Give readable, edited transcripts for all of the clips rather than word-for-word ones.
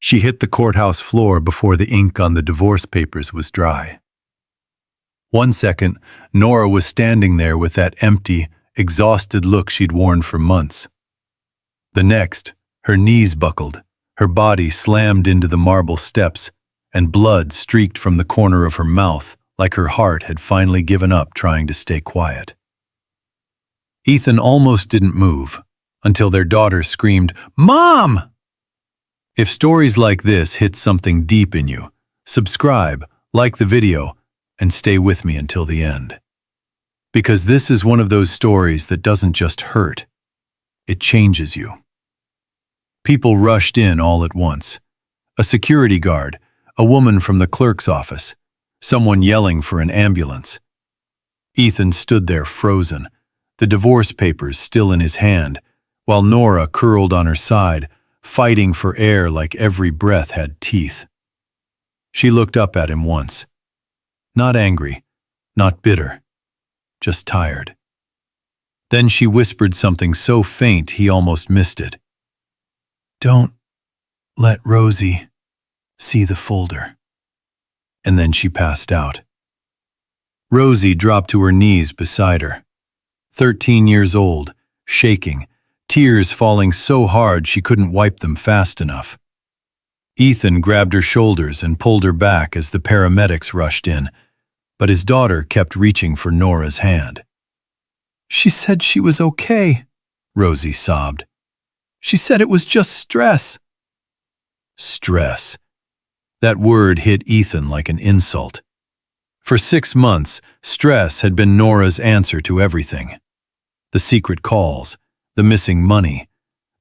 She hit the courthouse floor before the ink on the divorce papers was dry. 1 second, Nora was standing there with that empty, exhausted look she'd worn for months. The next, her knees buckled, her body slammed into the marble steps, and blood streaked from the corner of her mouth like her heart had finally given up trying to stay quiet. Ethan almost didn't move until their daughter screamed, "Mom!" If stories like this hit something deep in you, subscribe, like the video, and stay with me until the end. Because this is one of those stories that doesn't just hurt, it changes you. People rushed in all at once. A security guard, a woman from the clerk's office, someone yelling for an ambulance. Ethan stood there frozen, the divorce papers still in his hand, while Nora curled on her side, fighting for air like every breath had teeth. She looked up at him once. Not angry, not bitter, just tired. Then she whispered something so faint he almost missed it. "Don't let Rosie see the folder." And then she passed out. Rosie dropped to her knees beside her. 13 years old, shaking, tears falling so hard she couldn't wipe them fast enough. Ethan grabbed her shoulders and pulled her back as the paramedics rushed in, but his daughter kept reaching for Nora's hand. "She said she was okay," Rosie sobbed. "She said it was just stress." Stress. That word hit Ethan like an insult. For 6 months, stress had been Nora's answer to everything. The secret calls, the missing money,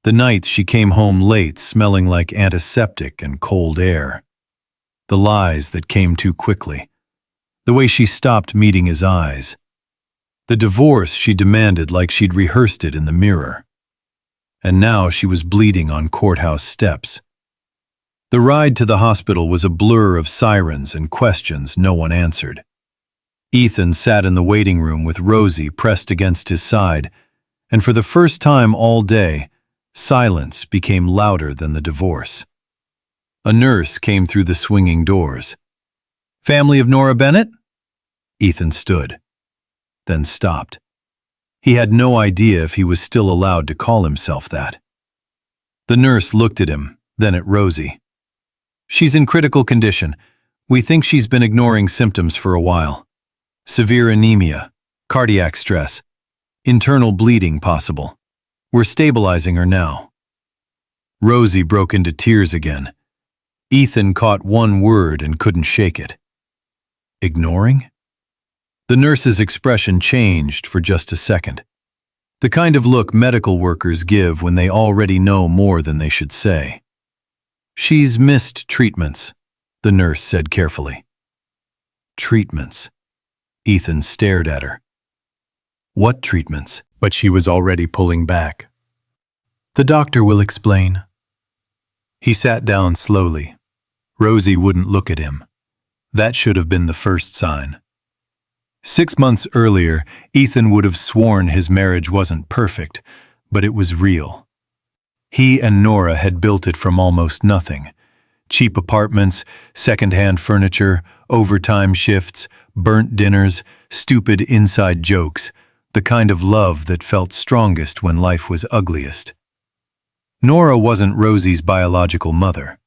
the nights she came home late smelling like antiseptic and cold air. The lies that came too quickly. The way she stopped meeting his eyes. The divorce she demanded like she'd rehearsed it in the mirror. And now she was bleeding on courthouse steps. The ride to the hospital was a blur of sirens and questions no one answered. Ethan sat in the waiting room with Rosie pressed against his side, and for the first time all day, silence became louder than the divorce. A nurse came through the swinging doors. "Family of Nora Bennett?" Ethan stood, then stopped. He had no idea if he was still allowed to call himself that. The nurse looked at him, then at Rosie. "She's in critical condition. We think she's been ignoring symptoms for a while. Severe anemia, cardiac stress, internal bleeding possible. We're stabilizing her now." Rosie broke into tears again. Ethan caught one word and couldn't shake it. Ignoring? The nurse's expression changed for just a second. The kind of look medical workers give when they already know more than they should say. "She's missed treatments," the nurse said carefully. Treatments. Ethan stared at her. What treatments? But she was already pulling back. "The doctor will explain." He sat down slowly. Rosie wouldn't look at him. That should have been the first sign. 6 months earlier, Ethan would have sworn his marriage wasn't perfect, but it was real. He and Nora had built it from almost nothing. Cheap apartments, second-hand furniture, overtime shifts, burnt dinners, stupid inside jokes, the kind of love that felt strongest when life was ugliest. Nora wasn't Rosie's biological mother.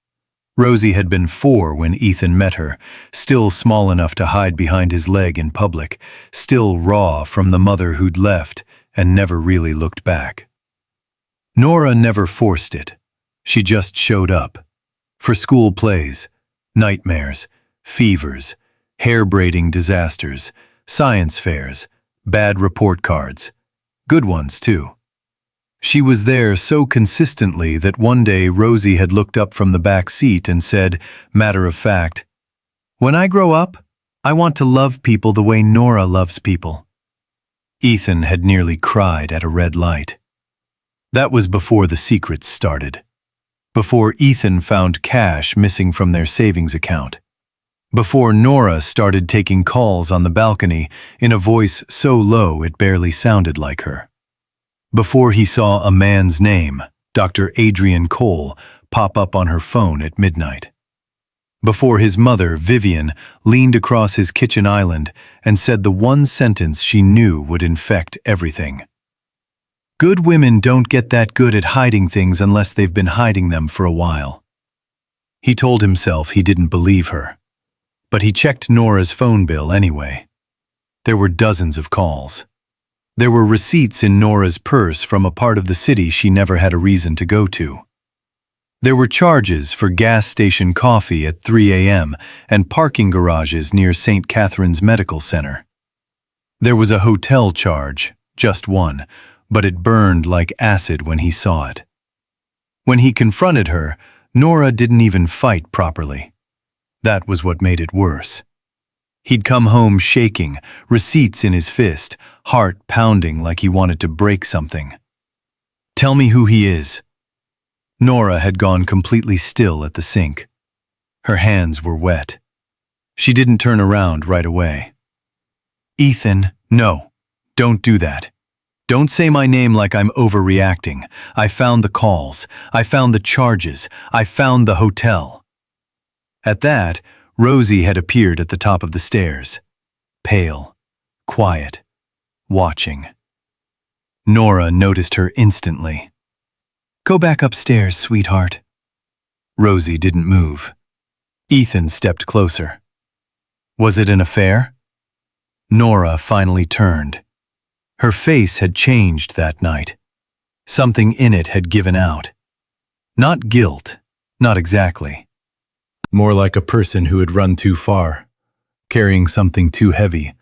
Rosie had been 4 when Ethan met her, still small enough to hide behind his leg in public, still raw from the mother who'd left and never really looked back. Nora never forced it. She just showed up. For school plays, nightmares, fevers, hair-braiding disasters, science fairs, bad report cards. Good ones, too. She was there so consistently that one day Rosie had looked up from the back seat and said, matter of fact, "When I grow up, I want to love people the way Nora loves people." Ethan had nearly cried at a red light. That was before the secrets started. Before Ethan found cash missing from their savings account. Before Nora started taking calls on the balcony in a voice so low it barely sounded like her. Before he saw a man's name, Dr. Adrian Cole, pop up on her phone at midnight. Before his mother, Vivian, leaned across his kitchen island and said the one sentence she knew would infect everything. Good women don't get that good at hiding things unless they've been hiding them for a while. He told himself he didn't believe her, but he checked Nora's phone bill anyway. There were dozens of calls. There were receipts in Nora's purse from a part of the city she never had a reason to go to. There were charges for gas station coffee at 3 a.m. and parking garages near St. Catherine's Medical Center. There was a hotel charge, just one, but it burned like acid when he saw it. When he confronted her, Nora didn't even fight properly. That was what made it worse. He'd come home shaking, receipts in his fist, heart pounding like he wanted to break something. "Tell me who he is." Nora had gone completely still at the sink. Her hands were wet. She didn't turn around right away. "Ethan, no, don't do that. Don't say my name like I'm overreacting. I found the calls. I found the charges. I found the hotel." At that, Rosie had appeared at the top of the stairs. Pale, quiet, watching. Nora noticed her instantly. "Go back upstairs, sweetheart." Rosie didn't move. Ethan stepped closer. Was it an affair? Nora finally turned. Her face had changed that night. Something in it had given out. Not guilt, not exactly. More like a person who had run too far, carrying something too heavy,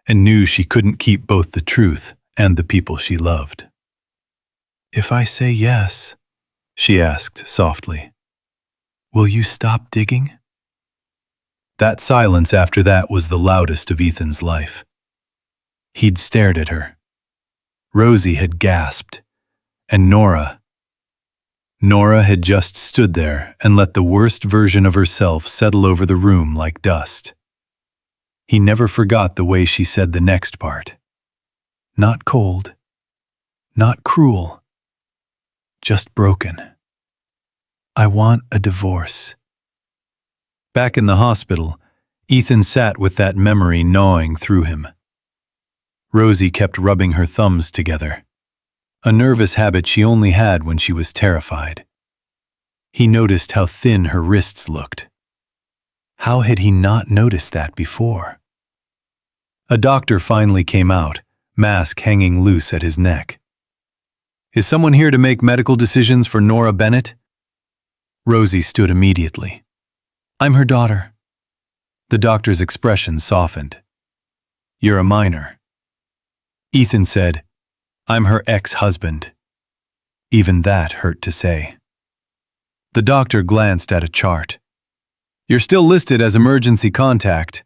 and knew she couldn't keep both the truth and the people she loved. "If I say yes," she asked softly, "will you stop digging?" That silence after that was the loudest of Ethan's life. He'd stared at her. Rosie had gasped, and Nora had just stood there and let the worst version of herself settle over the room like dust. He never forgot the way she said the next part. Not cold, not cruel, just broken. "I want a divorce." Back in the hospital, Ethan sat with that memory gnawing through him. Rosie kept rubbing her thumbs together, a nervous habit she only had when she was terrified. He noticed how thin her wrists looked. How had he not noticed that before? A doctor finally came out, mask hanging loose at his neck. "Is someone here to make medical decisions for Nora Bennett?" Rosie stood immediately. "I'm her daughter." The doctor's expression softened. "You're a minor." Ethan said, "I'm her ex-husband." Even that hurt to say. The doctor glanced at a chart. "You're still listed as emergency contact."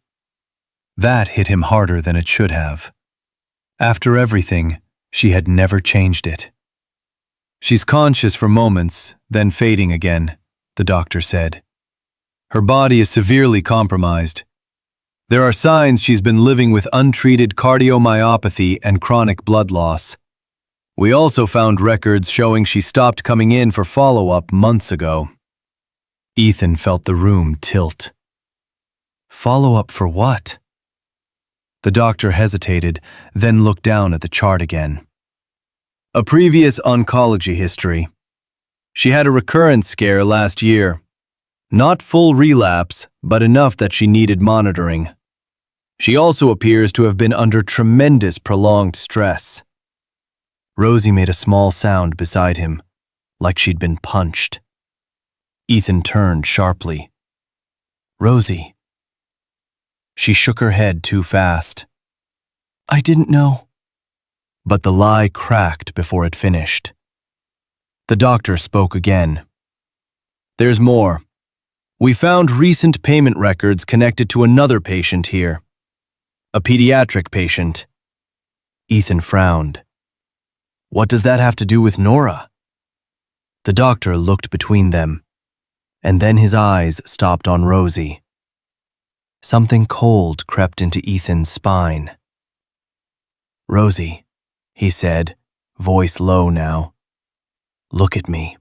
That hit him harder than it should have. After everything, she had never changed it. "She's conscious for moments, then fading again," the doctor said. "Her body is severely compromised. There are signs she's been living with untreated cardiomyopathy and chronic blood loss. We also found records showing she stopped coming in for follow-up months ago." Ethan felt the room tilt. Follow-up for what? The doctor hesitated, then looked down at the chart again. "A previous oncology history. She had a recurrence scare last year. Not full relapse, but enough that she needed monitoring. She also appears to have been under tremendous prolonged stress." Rosie made a small sound beside him, like she'd been punched. Ethan turned sharply. "Rosie." She shook her head too fast. "I didn't know." But the lie cracked before it finished. The doctor spoke again. "There's more. We found recent payment records connected to another patient here. A pediatric patient." Ethan frowned. "What does that have to do with Nora?" The doctor looked between them, and then his eyes stopped on Rosie. Something cold crept into Ethan's spine. "Rosie," he said, voice low now, "look at me."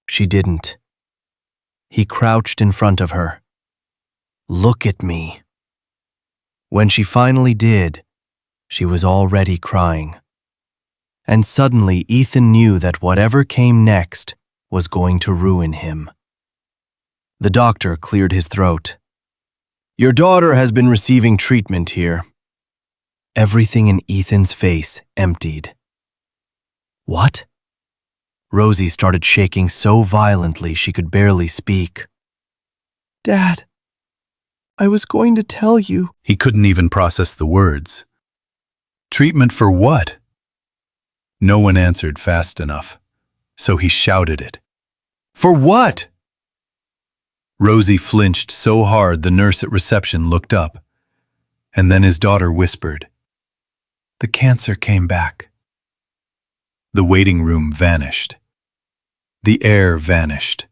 She didn't. He crouched in front of her. "Look at me." When she finally did, she was already crying. And suddenly Ethan knew that whatever came next was going to ruin him. The doctor cleared his throat. "Your daughter has been receiving treatment here." Everything in Ethan's face emptied. "What?" Rosie started shaking so violently she could barely speak. "Dad, I was going to tell you." He couldn't even process the words. Treatment for what? No one answered fast enough, so he shouted it. For what? Rosie flinched so hard the nurse at reception looked up, and then his daughter whispered, "The cancer came back." The waiting room vanished. The air vanished.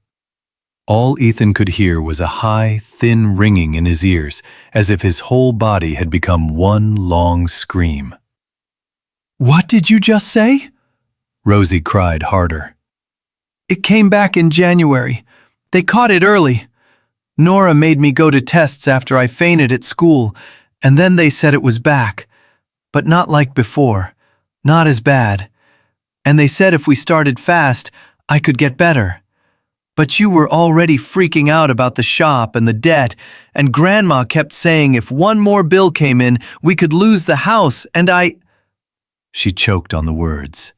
All Ethan could hear was a high, thin ringing in his ears, as if his whole body had become one long scream. "What did you just say?" Rosie cried harder. "It came back in January. They caught it early. Nora made me go to tests after I fainted at school, and then they said it was back. But not like before. Not as bad. And they said if we started fast, I could get better. But you were already freaking out about the shop and the debt, and Grandma kept saying if one more bill came in, we could lose the house, and I—" She choked on the words.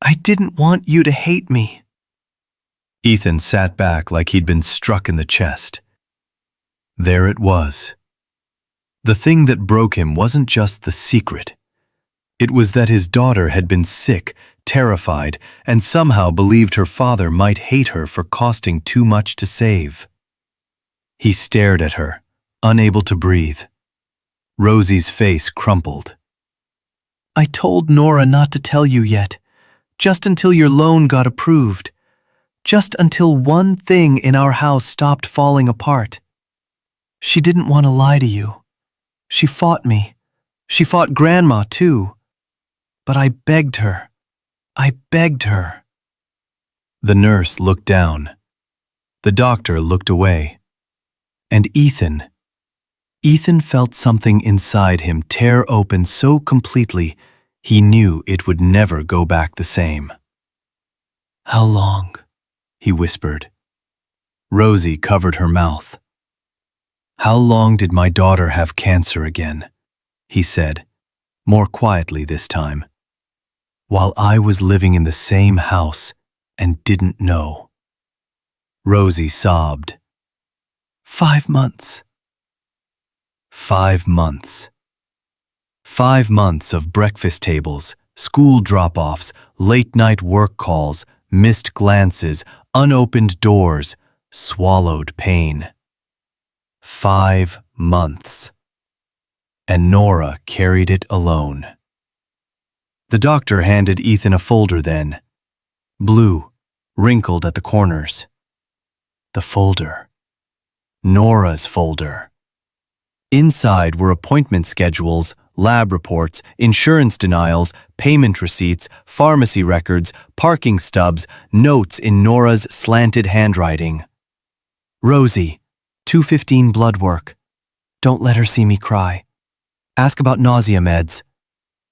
"I didn't want you to hate me." Ethan sat back like he'd been struck in the chest. There it was. The thing that broke him wasn't just the secret. It was that his daughter had been sick, terrified, and somehow believed her father might hate her for costing too much to save. He stared at her, unable to breathe. Rosie's face crumpled. "I told Nora not to tell you yet, just until your loan got approved, just until one thing in our house stopped falling apart. She didn't want to lie to you. She fought me. She fought Grandma too. But I begged her. I begged her." The nurse looked down. The doctor looked away. And Ethan felt something inside him tear open so completely he knew it would never go back the same. "How long?" he whispered. Rosie covered her mouth. "How long did my daughter have cancer again?" he said, more quietly this time. "While I was living in the same house and didn't know." Rosie sobbed. 5 months. 5 months. 5 months of breakfast tables, school drop-offs, late-night work calls, missed glances, unopened doors, swallowed pain. 5 months. And Nora carried it alone. The doctor handed Ethan a folder then. Blue, wrinkled at the corners. The folder. Nora's folder. Inside were appointment schedules, lab reports, insurance denials, payment receipts, pharmacy records, parking stubs, notes in Nora's slanted handwriting. "Rosie, 2:15 blood work. Don't let her see me cry. Ask about nausea meds.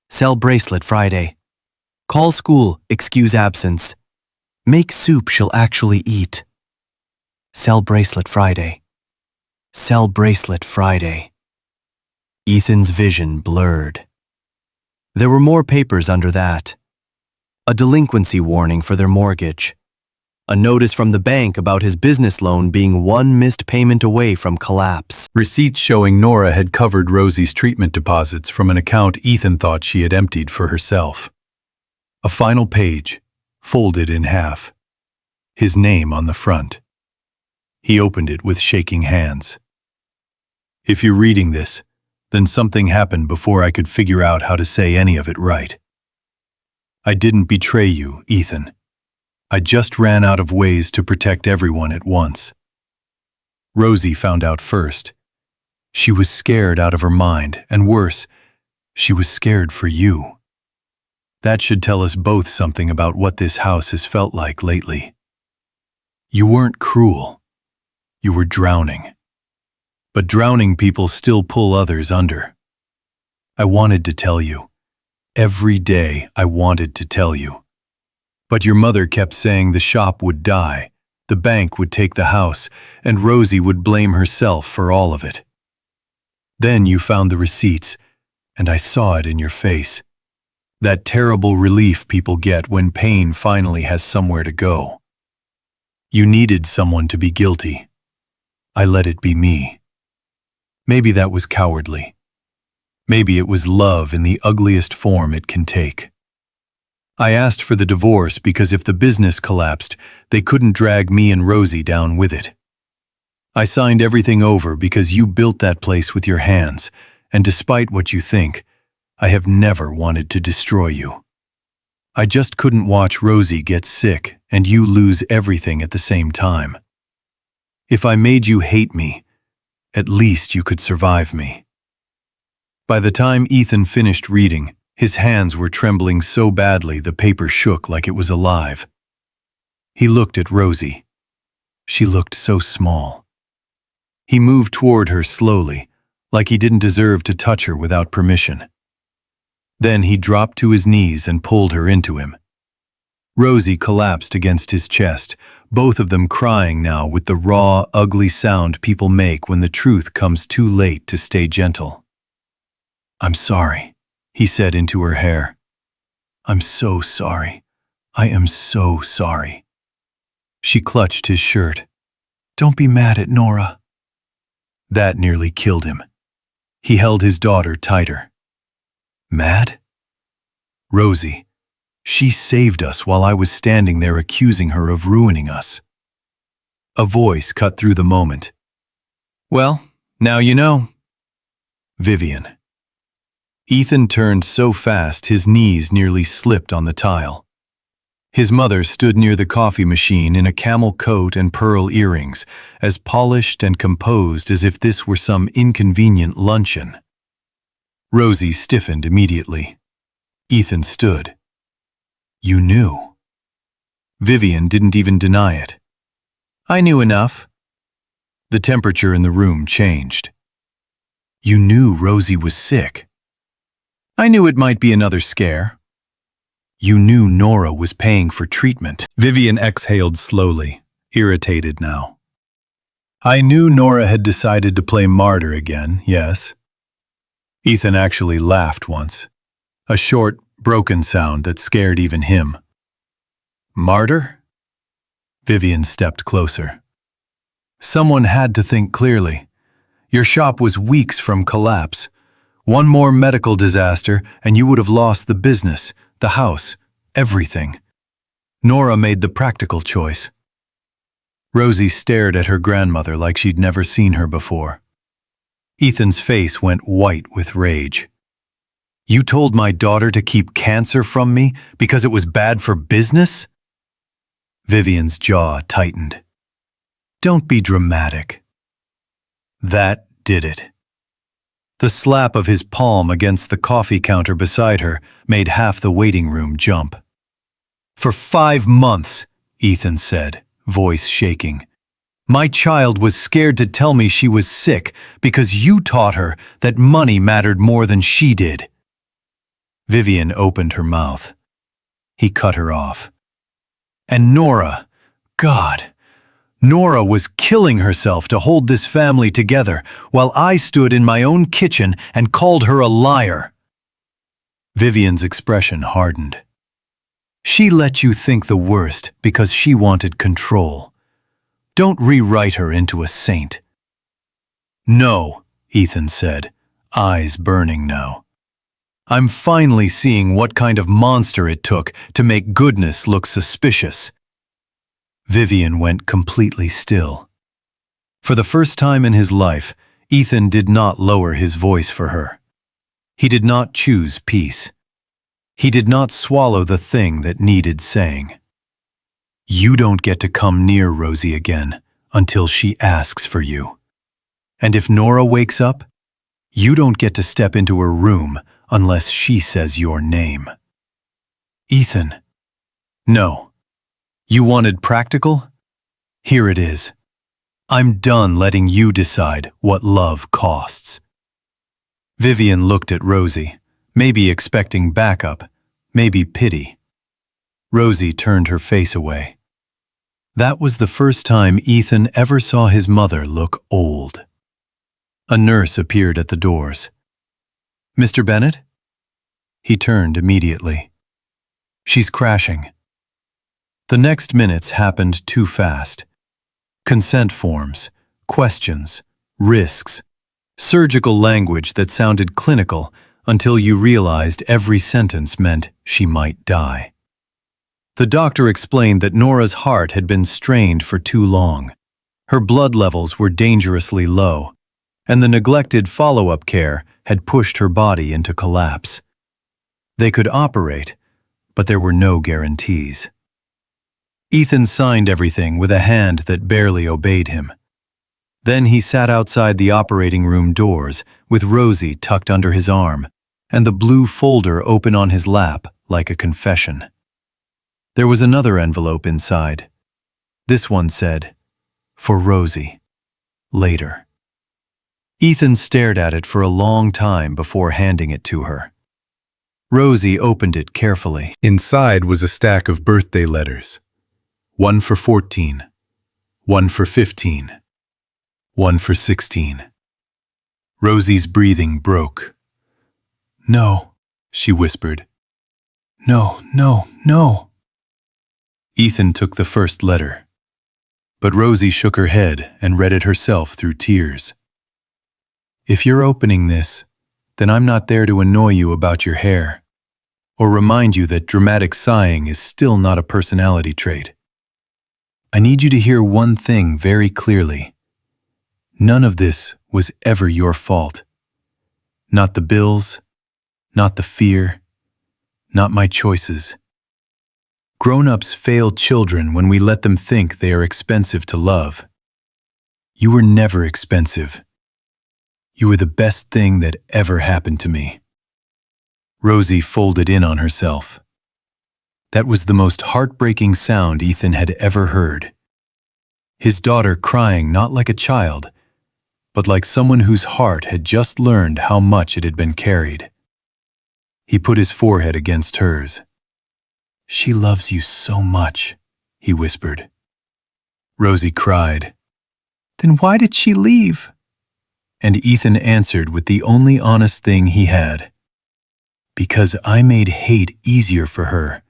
Sell bracelet Friday. Call school, excuse absence. Make soup she'll actually eat. Sell bracelet Friday. Sell bracelet Friday." Ethan's vision blurred. There were more papers under that. A delinquency warning for their mortgage. A notice from the bank about his business loan being one missed payment away from collapse. Receipts showing Nora had covered Rosie's treatment deposits from an account Ethan thought she had emptied for herself. A final page, folded in half. His name on the front. He opened it with shaking hands. "If you're reading this, then something happened before I could figure out how to say any of it right. I didn't betray you, Ethan. I just ran out of ways to protect everyone at once." Rosie found out first. She was scared out of her mind, and worse, she was scared for you. That should tell us both something about what this house has felt like lately. You weren't cruel. You were drowning. But drowning people still pull others under. I wanted to tell you. Every day I wanted to tell you. But your mother kept saying the shop would die, the bank would take the house, and Rosie would blame herself for all of it. Then you found the receipts, and I saw it in your face. That terrible relief people get when pain finally has somewhere to go. You needed someone to be guilty. I let it be me. Maybe that was cowardly. Maybe it was love in the ugliest form it can take. I asked for the divorce because if the business collapsed, they couldn't drag me and Rosie down with it. I signed everything over because you built that place with your hands, and despite what you think, I have never wanted to destroy you. I just couldn't watch Rosie get sick and you lose everything at the same time. If I made you hate me, at least you could survive me. By the time Ethan finished reading, his hands were trembling so badly the paper shook like it was alive. He looked at Rosie. She looked so small. He moved toward her slowly, like he didn't deserve to touch her without permission. Then he dropped to his knees and pulled her into him. Rosie collapsed against his chest, both of them crying now with the raw, ugly sound people make when the truth comes too late to stay gentle. "I'm sorry," he said into her hair. "I'm so sorry. I am so sorry." She clutched his shirt. "Don't be mad at Nora." That nearly killed him. He held his daughter tighter. "Mad? Rosie, she saved us while I was standing there accusing her of ruining us." A voice cut through the moment. "Well, now you know." Vivian. Ethan turned so fast his knees nearly slipped on the tile. His mother stood near the coffee machine in a camel coat and pearl earrings, as polished and composed as if this were some inconvenient luncheon. Rosie stiffened immediately. Ethan stood. "You knew." Vivian didn't even deny it. "I knew enough." The temperature in the room changed. "You knew Rosie was sick." "I knew it might be another scare." "You knew Nora was paying for treatment." Vivian exhaled slowly, irritated now. "I knew Nora had decided to play martyr again, yes." Ethan actually laughed once, a short, broken sound that scared even him. "Martyr?" Vivian stepped closer. "Someone had to think clearly. Your shop was weeks from collapse. One more medical disaster and you would have lost the business, the house, everything. Nora made the practical choice." Rosie stared at her grandmother like she'd never seen her before. Ethan's face went white with rage. "You told my daughter to keep cancer from me because it was bad for business?" Vivian's jaw tightened. "Don't be dramatic." That did it. The slap of his palm against the coffee counter beside her made half the waiting room jump. "For 5 months," Ethan said, voice shaking, "my child was scared to tell me she was sick because you taught her that money mattered more than she did." Vivian opened her mouth. He cut her off. "And Nora, God, Nora was killing herself to hold this family together while I stood in my own kitchen and called her a liar." Vivian's expression hardened. "She let you think the worst because she wanted control. Don't rewrite her into a saint." "No," Ethan said, eyes burning now. "I'm finally seeing what kind of monster it took to make goodness look suspicious." Vivian went completely still. For the first time in his life, Ethan did not lower his voice for her. He did not choose peace. He did not swallow the thing that needed saying. "You don't get to come near Rosie again until she asks for you. And if Nora wakes up, you don't get to step into her room unless she says your name." "Ethan." "No. You wanted practical? Here it is. I'm done letting you decide what love costs. Vivian looked at Rosie, maybe expecting backup, maybe pity. Rosie turned her face away. That was the first time Ethan ever saw his mother look old. A nurse appeared at the doors. "Mr. Bennett?" He turned immediately. "She's crashing." The next minutes happened too fast. Consent forms, questions, risks, surgical language that sounded clinical until you realized every sentence meant she might die. The doctor explained that Nora's heart had been strained for too long. Her blood levels were dangerously low, and the neglected follow-up care had pushed her body into collapse. They could operate, but there were no guarantees. Ethan signed everything with a hand that barely obeyed him. Then he sat outside the operating room doors with Rosie tucked under his arm and the blue folder open on his lap like a confession. There was another envelope inside. This one said, "For Rosie. Later." Ethan stared at it for a long time before handing it to her. Rosie opened it carefully. Inside was a stack of birthday letters. One for 14, one for 15, one for 16. Rosie's breathing broke. "No," she whispered. "No, no, no." Ethan took the first letter, but Rosie shook her head and read it herself through tears. "If you're opening this, then I'm not there to annoy you about your hair, or remind you that dramatic sighing is still not a personality trait. I need you to hear one thing very clearly. None of this was ever your fault. Not the bills, not the fear, not my choices. Grown-ups fail children when we let them think they are expensive to love. You were never expensive. You were the best thing that ever happened to me." Rosie folded in on herself. That was the most heartbreaking sound Ethan had ever heard. His daughter crying not like a child, but like someone whose heart had just learned how much it had been carried. He put his forehead against hers. "She loves you so much," he whispered. Rosie cried. "Then why did she leave?" And Ethan answered with the only honest thing he had. "Because I made hate easier for her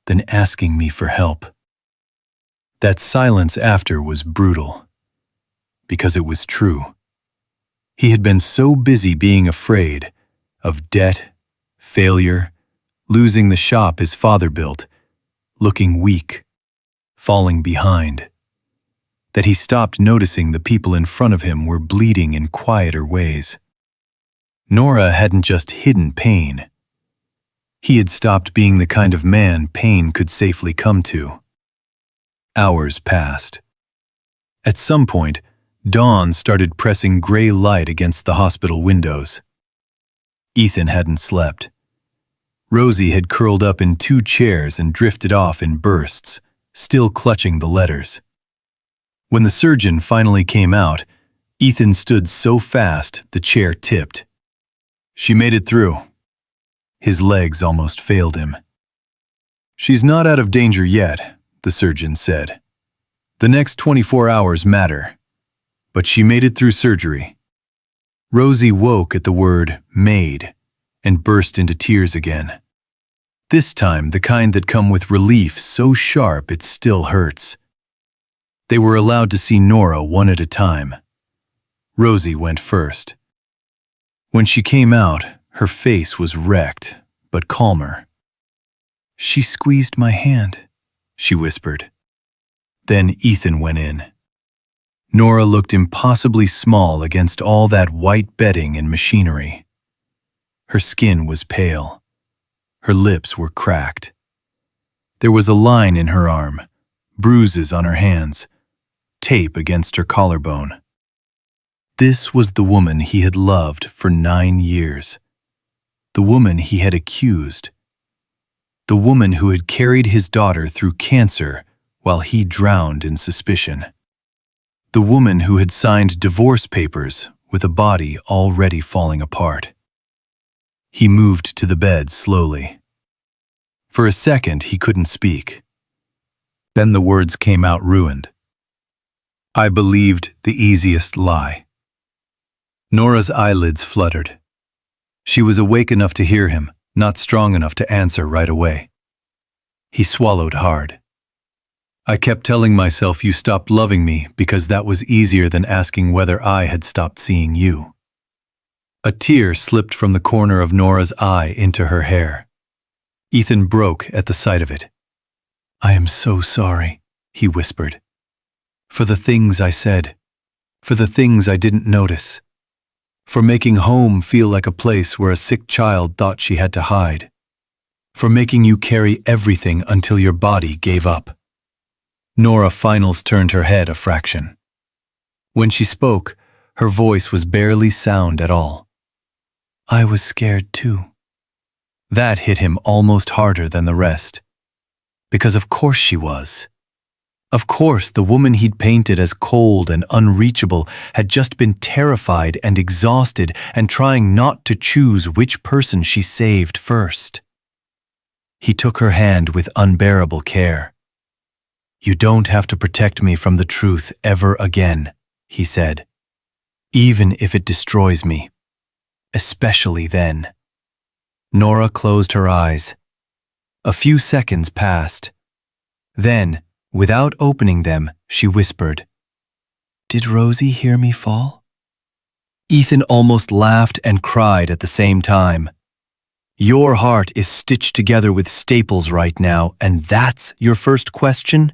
than asking me for help." That silence after was brutal, because it was true. He had been so busy being afraid of debt, failure, losing the shop his father built, looking weak, falling behind, that he stopped noticing the people in front of him were bleeding in quieter ways. Nora hadn't just hidden pain. He had stopped being the kind of man pain could safely come to. Hours passed. At some point, dawn started pressing gray light against the hospital windows. Ethan hadn't slept. Rosie had curled up in 2 chairs and drifted off in bursts, still clutching the letters. When the surgeon finally came out, Ethan stood so fast the chair tipped. "She made it through." His legs almost failed him. "She's not out of danger yet," the surgeon said. "The next 24 hours matter. But she made it through surgery." Rosie woke at the word "made" and burst into tears again. This time the kind that come with relief so sharp it still hurts. They were allowed to see Nora one at a time. Rosie went first. When she came out, her face was wrecked, but calmer. "She squeezed my hand," she whispered. Then Ethan went in. Nora looked impossibly small against all that white bedding and machinery. Her skin was pale. Her lips were cracked. There was a line in her arm, bruises on her hands, tape against her collarbone. This was the woman he had loved for 9 years. The woman he had accused. The woman who had carried his daughter through cancer while he drowned in suspicion. the woman who had signed divorce papers with a body already falling apart. He moved to the bed slowly. For a second, he couldn't speak. Then the words came out ruined. I believed the easiest lie. Nora's eyelids fluttered. She was awake enough to hear him, not strong enough to answer right away. He swallowed hard. I kept telling myself you stopped loving me because that was easier than asking whether I had stopped seeing you. A tear slipped from the corner of Nora's eye into her hair. Ethan broke at the sight of it. I am so sorry, he whispered. For the things I said, for the things I didn't notice, for making home feel like a place where a sick child thought she had to hide, for making you carry everything until your body gave up. Nora finals turned her head a fraction. When she spoke, her voice was barely sound at all. I was scared too. That hit him almost harder than the rest. Because of course she was. Of course, the woman he'd painted as cold and unreachable had just been terrified and exhausted and trying not to choose which person she saved first. He took her hand with unbearable care. You don't have to protect me from the truth ever again, he said. Even if it destroys me. Especially then. Nora closed her eyes. A few seconds passed. Then, without opening them, she whispered, Did Rosie hear me fall? Ethan almost laughed and cried at the same time. Your heart is stitched together with staples right now, and that's your first question?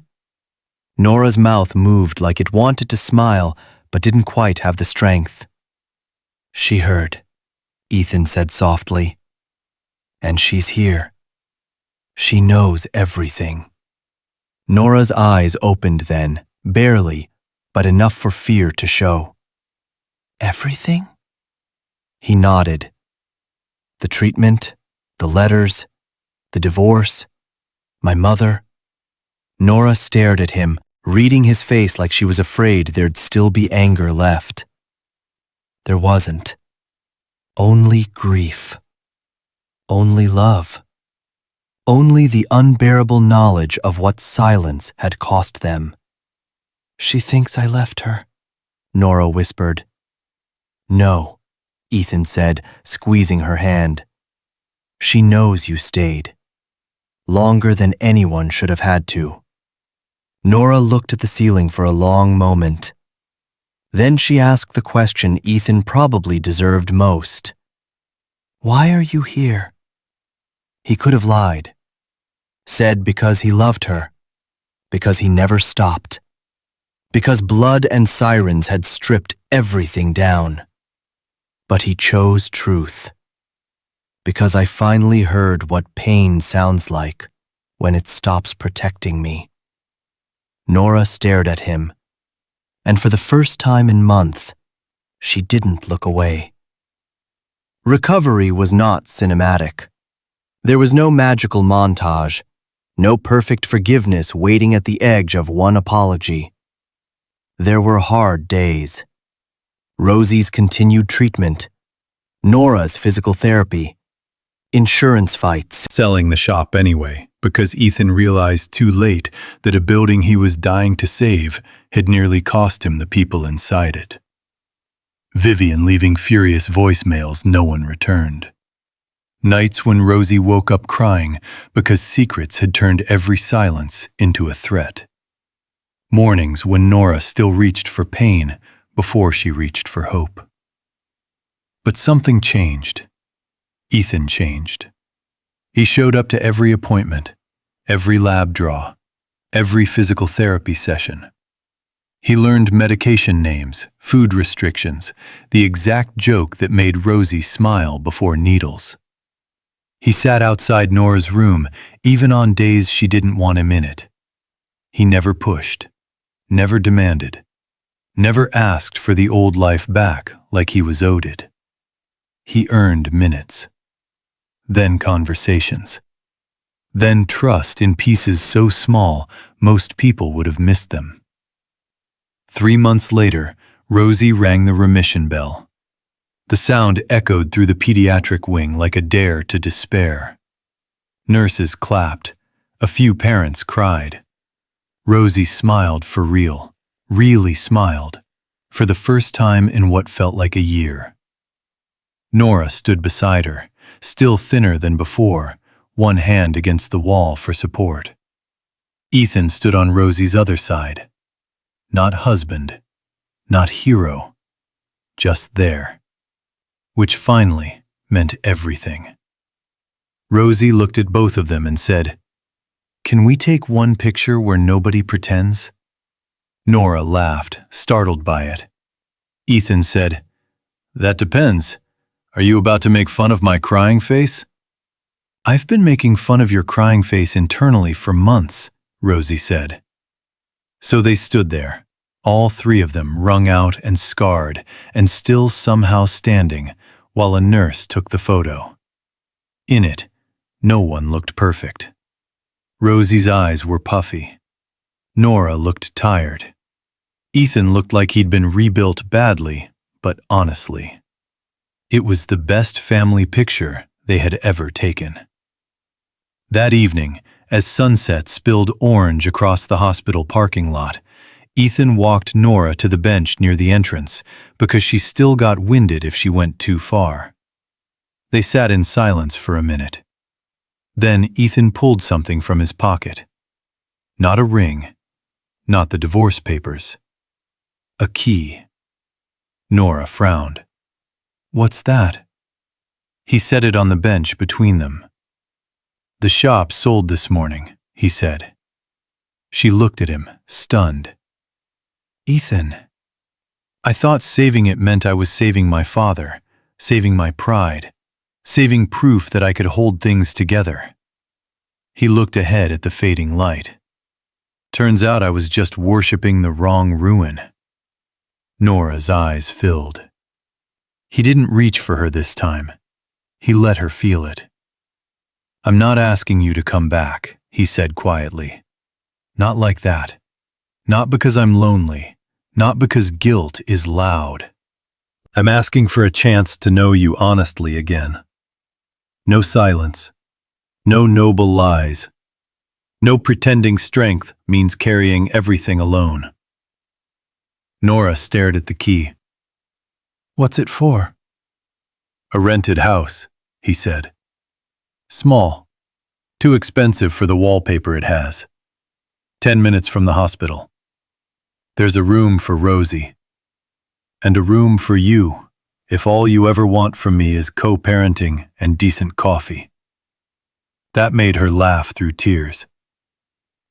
Nora's mouth moved like it wanted to smile, but didn't quite have the strength. She heard, Ethan said softly. And she's here. She knows everything. Nora's eyes opened then, barely, but enough for fear to show. Everything? He nodded. The treatment, the letters, the divorce, my mother. Nora stared at him, reading his face like she was afraid there'd still be anger left. There wasn't. Only grief. Only love. Only the unbearable knowledge of what silence had cost them. She thinks I left her, Nora whispered. No, Ethan said, squeezing her hand. She knows you stayed. Longer than anyone should have had to. Nora looked at the ceiling for a long moment. Then she asked the question Ethan probably deserved most. Why are you here? He could have lied. Said because he loved her. Because he never stopped. Because blood and sirens had stripped everything down. But he chose truth. Because I finally heard what pain sounds like when it stops protecting me. Nora stared at him, and for the first time in months, she didn't look away. Recovery was not cinematic. There was no magical montage, no perfect forgiveness waiting at the edge of one apology. There were hard days. Rosie's continued treatment, Nora's physical therapy, insurance fights. Selling the shop anyway, because Ethan realized too late that a building he was dying to save had nearly cost him the people inside it. Vivian leaving furious voicemails no one returned. Nights when Rosie woke up crying because secrets had turned every silence into a threat. Mornings when Nora still reached for pain before she reached for hope. But something changed. Ethan changed. He showed up to every appointment, every lab draw, every physical therapy session. He learned medication names, food restrictions, the exact joke that made Rosie smile before needles. He sat outside Nora's room, even on days she didn't want him in it. He never pushed, never demanded, never asked for the old life back like he was owed it. He earned minutes, then conversations, then trust in pieces so small most people would have missed them. 3 months later, Rosie rang the remission bell. The sound echoed through the pediatric wing like a dare to despair. Nurses clapped. A few parents cried. Rosie smiled for real, really smiled, for the first time in what felt like a year. Nora stood beside her, still thinner than before, one hand against the wall for support. Ethan stood on Rosie's other side. Not husband, not hero, just there. Which finally meant everything. Rosie looked at both of them and said, "Can we take one picture where nobody pretends?" Nora laughed, startled by it. Ethan said, "That depends. Are you about to make fun of my crying face?" "I've been making fun of your crying face internally for months," Rosie said. So they stood there, all three of them wrung out and scarred, and still somehow standing, while a nurse took the photo. In it, no one looked perfect. Rosie's eyes were puffy. Nora looked tired. Ethan looked like he'd been rebuilt badly, but honestly. It was the best family picture they had ever taken. That evening, as sunset spilled orange across the hospital parking lot, Ethan walked Nora to the bench near the entrance because she still got winded if she went too far. They sat in silence for a minute. Then Ethan pulled something from his pocket. Not a ring, not the divorce papers. A key. Nora frowned. "What's that?" He set it on the bench between them. "The shop sold this morning," he said. She looked at him, stunned. "Ethan, I thought saving it meant I was saving my father, saving my pride, saving proof that I could hold things together." He looked ahead at the fading light. "Turns out I was just worshipping the wrong ruin." Nora's eyes filled. He didn't reach for her this time. He let her feel it. "I'm not asking you to come back," he said quietly. "Not like that. Not because I'm lonely. Not because guilt is loud. I'm asking for a chance to know you honestly again. No silence. No noble lies. No pretending strength means carrying everything alone." Nora stared at the key. "What's it for?" "A rented house," he said. "Small. Too expensive for the wallpaper it has. 10 minutes from the hospital. There's a room for Rosie. And a room for you, if all you ever want from me is co-parenting and decent coffee." That made her laugh through tears.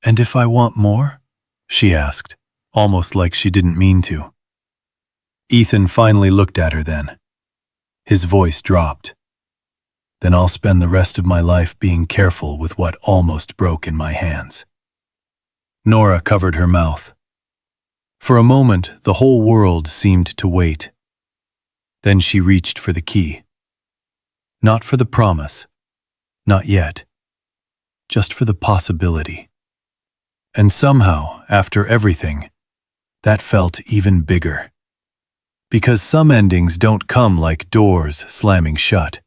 "And if I want more?" she asked, almost like she didn't mean to. Ethan finally looked at her then. His voice dropped. "Then I'll spend the rest of my life being careful with what almost broke in my hands." Nora covered her mouth. For a moment, the whole world seemed to wait. Then she reached for the key. Not for the promise. Not yet. Just for the possibility. And somehow, after everything, that felt even bigger. Because some endings don't come like doors slamming shut.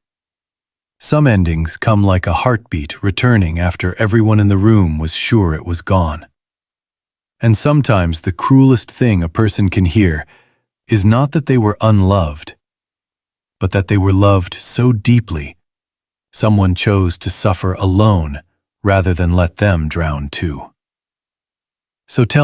Some endings come like a heartbeat returning after everyone in the room was sure it was gone. And sometimes the cruelest thing a person can hear is not that they were unloved, but that they were loved so deeply, someone chose to suffer alone rather than let them drown too. So tell me,